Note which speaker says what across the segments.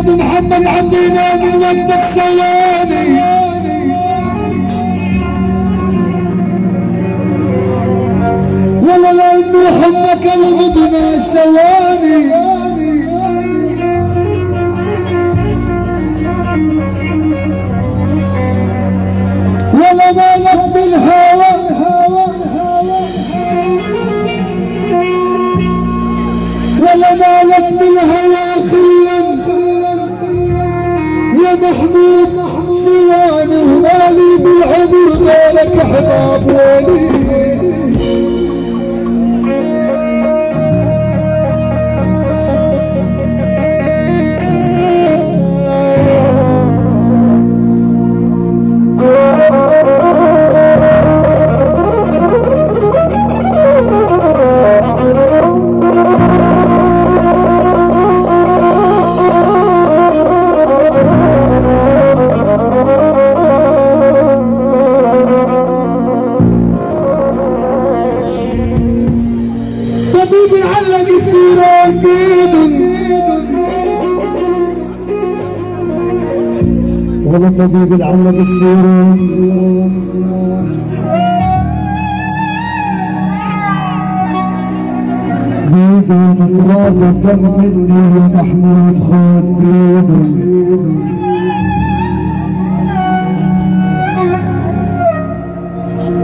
Speaker 1: محمد عبدنا من ودك سلامي والله لانه حبك المضنا سواني ولا مالك بالهوى ولا مالك بالهوى يا محمود سواني ومالي بالعمر غيرك احباب ولي طبيبي علق السيران ولا طبيبي علق السيران بيدن راضي دم مني يا محمود خد بيدن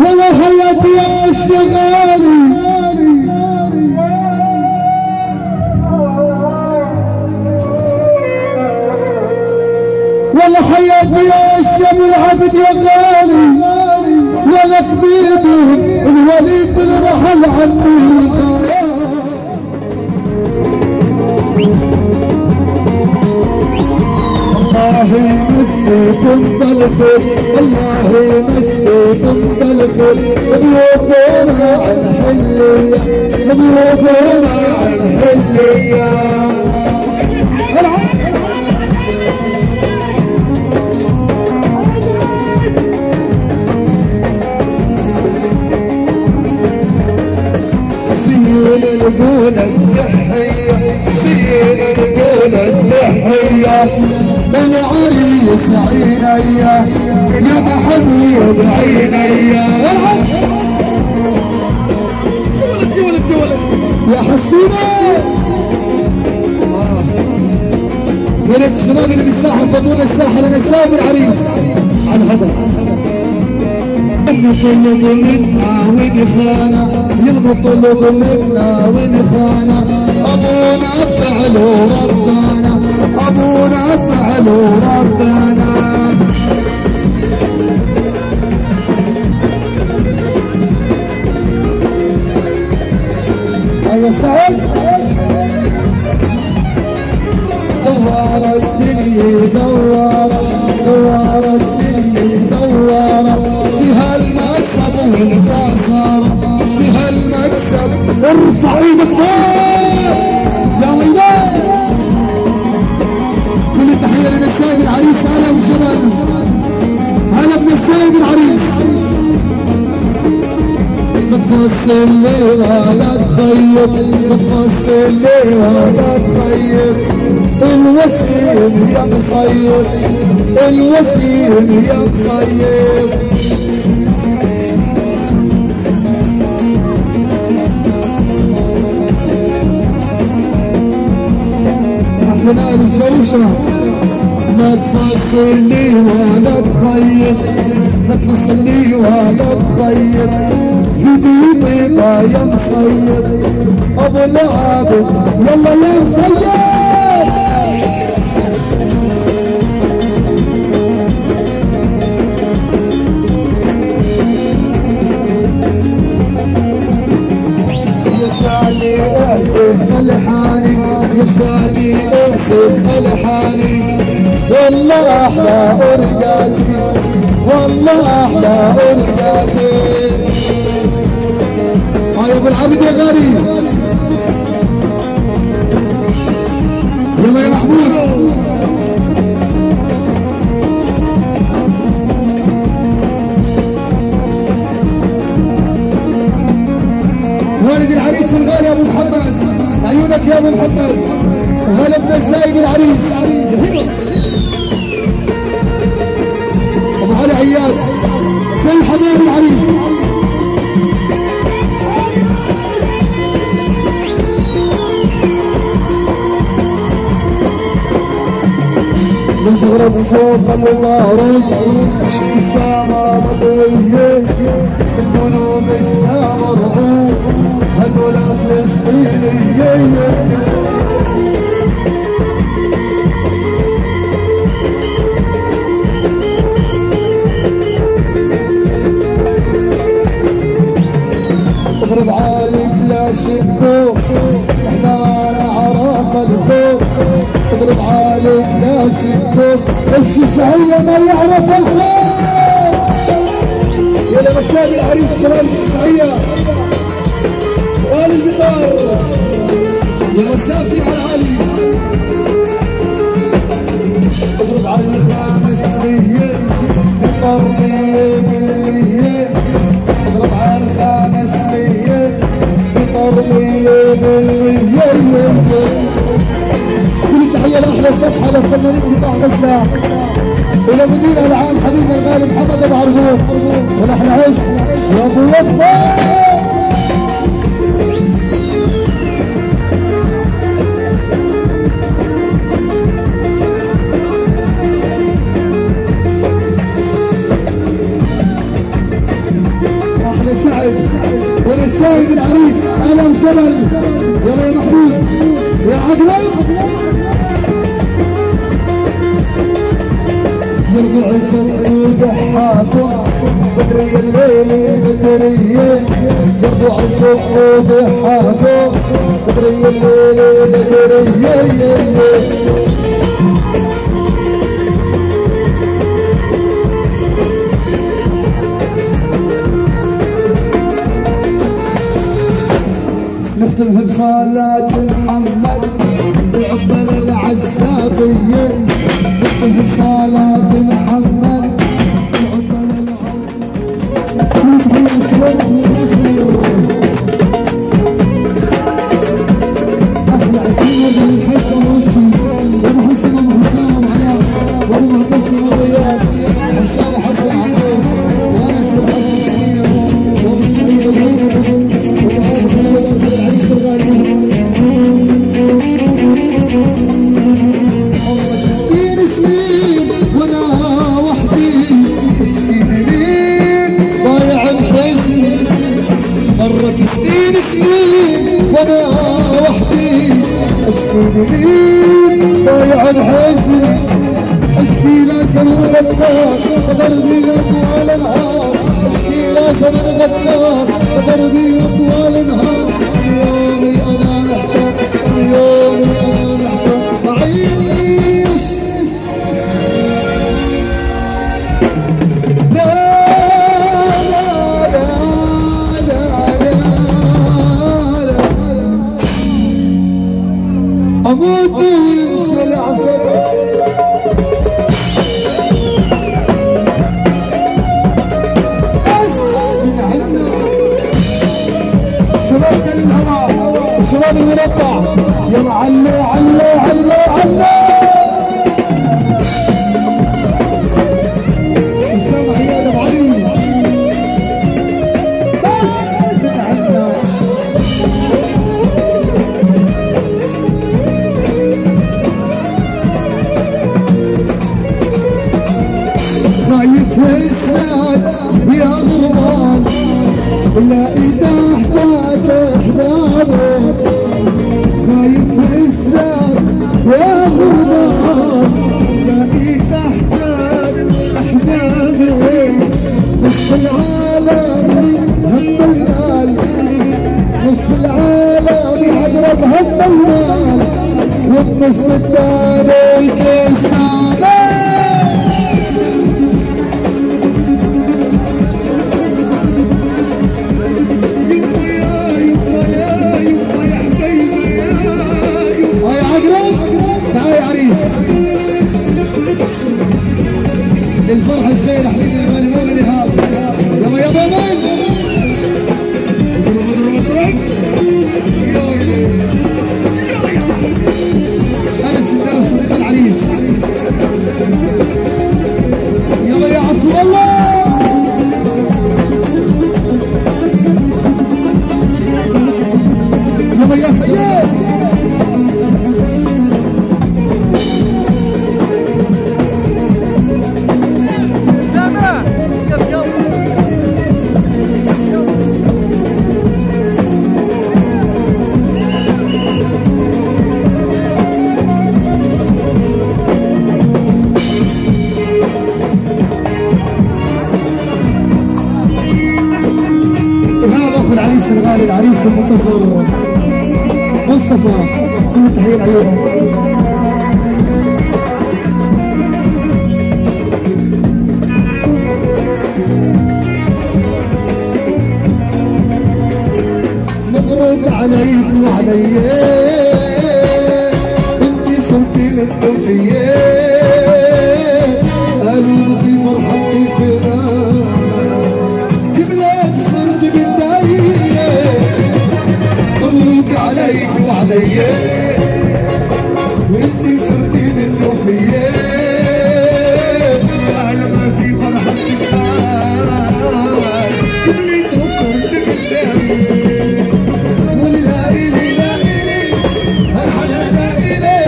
Speaker 1: ولا حياتي يا الشغالي ولا حياتي يا الشم العبد يا غالي ولا كبيبي الوليد بالرحل عني الله يمسيكم بالخير الله يمسيكم بالخير مضيوفونا عن حلية مضيوفونا عن حلية شيل القول التحية شيل القول التحية العريس عيني يا محمود عيني يا حسينة يا ريت الشباب اللي بالساحة فضونا الساحة لنا سامي العريس على الهضر يطلب منا ونخانا يطلب منا ونخانا ابونا فعلوا ربنا ابونا فعلوا ربنا يا سعد دوار الدنيا دوار الدنيا دوار فيها المكسب والخسارة فيها المكسب ارفع ايدك فوق يا ولاد كل التحية لنساب العريس انا تفصلني ولا تخيب، تفصلني ولا تخيب، الوسيم يا مصيب، الوسيم يا مصيب. حنان الشوشة لا تفصلني ولا تخيب، لا تفصلني ولا تخيب، حبيبي يا مصيب، ابو العابد يلا يا مصيب. يا شادي اعزف الحاني، يا شادي اعزف الحاني، والله احلى ارقاتي، والله احلى ارقاتي. يا ابو العبد يا غالي، يلا يا محمود. والد العريس الغالي يا ابو محمد، عيونك يا ابو محمد، وهلا بنسايب العريس ابو علي عياد، كل حبايب العريس. من صغرك فوق المعروف، عشت الساعة مضوية، القلوب الساعة مرعوب، هدول فلسطينية. اضرب عالي بلا شكوك، احنا على عراف الخوف، اضرب عالي بلا شكوك، الشيشعية ما يعرف الخوف. يا مساء العريس شباب الشيشعية والي البطار، يا مساء في على علي. اضرب على الخامس مية، البطار 100%، اضرب على الخامس مية، البطار 100%. كل التحية لأحلى صفحة للفنانين في أحلى الساعة، إلى مدير العام حبيبنا الغالي محمد أبو عربوط، ونحن عز يا أبو وفا. أحلى سعد ونسايب العريس ألم جبل، يلا يا محمود يا عقلة. يرجع يسوي ضحاكم بدري الليل بدرية، يرجع يسوي ضحاكم بدري الليل بدرية. نختم بصلاة محمد بعقبة العزابية، نختم بصلاة محمد بعقبة أحلى عشية بالحشة وشكي، وأبو حسن أبو حسام عياد، وأبو معتصم رياض، حسام حسن عبود، وأنس الحسن سعيد، وأبو سعيد الحسن، سنين سنين وانا وحدي، سنين ضايع الحزن، مرت سنين سنين وانا وحدي، سنين ضايع الحزن، اشكي لازم غدار دربي طوال النهار، اشكي لازم غدار دربي طوال النهار. يومي انا محتاج، يومي انا محتاج اعيش. لا لا لا لا لا اموت ويمشي العصر. شباب المربع يلا علو علو علو علو اسامه عياد ابو علي بس عندنا خايف الساد يا غربان لا اذا احتاج احبابه خايف الساد يا غربان لا اذا احتاج احبابه نص العالم هم المال نص العالم يضرب هم المال والنص الثاني الكسالة الفرحة الشيء حبيبي الغالي ما من هذا يلا يا بابا انا السندال صديق العريس يلا يا عفو الله يلا يا حياه العريس الغالي العريس المنتصر مصطفى كل التحيه لعيوبه مبروك عليك وعلي انت صرتي من توفيه قالوا في مرحبتك مبروك عليك وعلي وانتي صرتي من توفيه اهلا ما في فرحتك كلي توصلت قدامي قولي لا الي لا الي هالحلا لا الي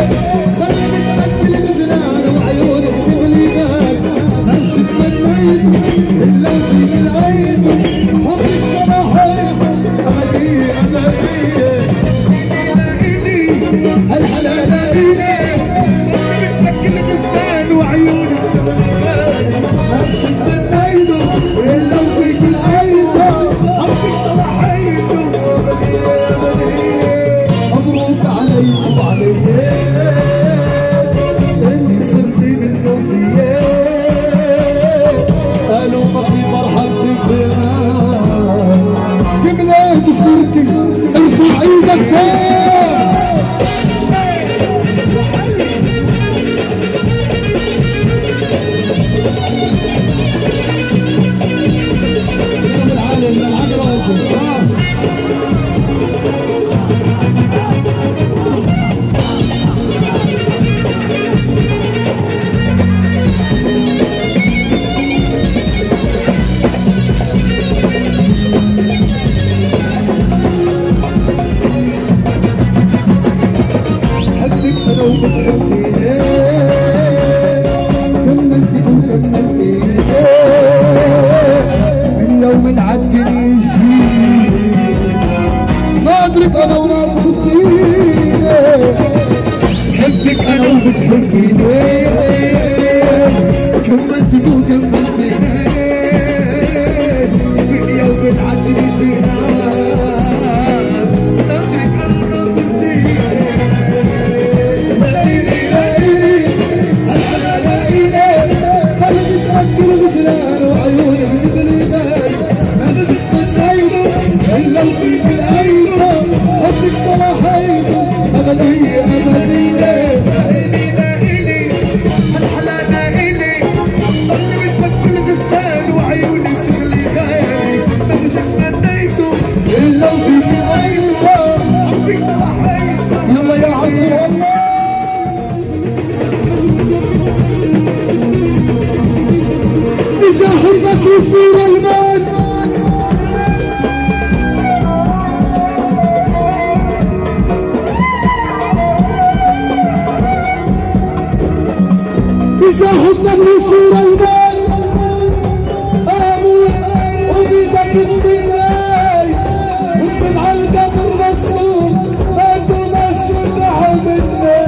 Speaker 1: قلبك قلبي الغزلان وعيونك تغلي بال ما تمنيت الا فيك العين حبك صراحه أملي أملي الحلا لا إلي قلبك الغزلان وعيونك تغلي ما تمنيت إلا فيك العين حبك صراحه مبروك عليك وعلي اني صرتي من توفيه قالوا ما في مرحبتك ببلاد صرتي ارفع ايدك فوق انا وناطر فيك حبك انا وبتحبيني كملتي وكملتيني باليوم بالعدل جينا ناطرك انا وناطر فيك ليلي ليلي الحلا ليلي قلبي تأكل غزلان وعيونك مثل غاز ما شفت النايمة الا وفيك الايمة حبك صلاحيته أبدي أبدي لإلي لإلي الحلا لإلي قلبي تفكر الغزلان وعيونك تغلي غالي ما مش تمنيته إلا وفيك أيوة حبك صلاحيته سليمان إذا حضنا ابن سليمان آمين وبيدك تفيناي ومن علقة الرسول ما تمشي تعملنا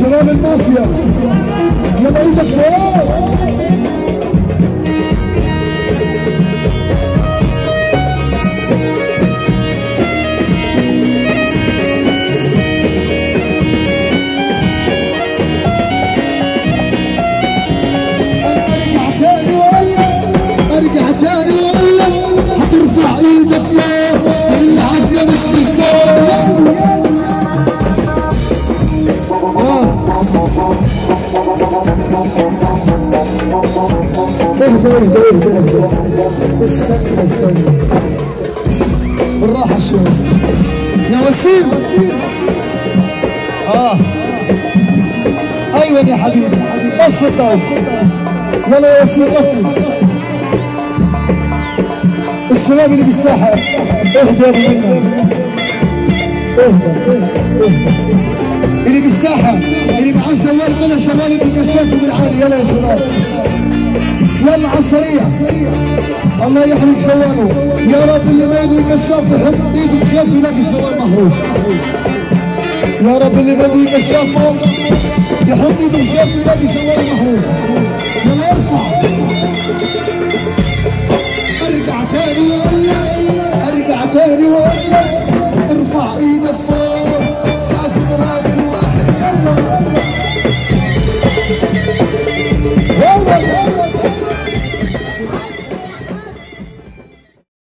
Speaker 1: شباب المافيا يلا ايدك فوق ارجع تاني واقول لك هترفع ايدك فوق العافيه مش في الصوت اهدى استنى بالراحة شوي يا وسيم ايوه يا حبيبي قف الطاوله يلا يا وسيم قف الشباب اللي بالساحة اهدى منهم اهدى اللي بالساحة اللي معاه شوال طلع شوال يتكشفوا بالعالي يلا يا شباب يلا على السريع الله يحرق شواله يا رب اللي ما يدري كشاف يحط ايده بشوف يلاقي الشوال محروق. يا رب اللي ما يدري كشافه يحط ايده بشوف يلاقي شوال محروق.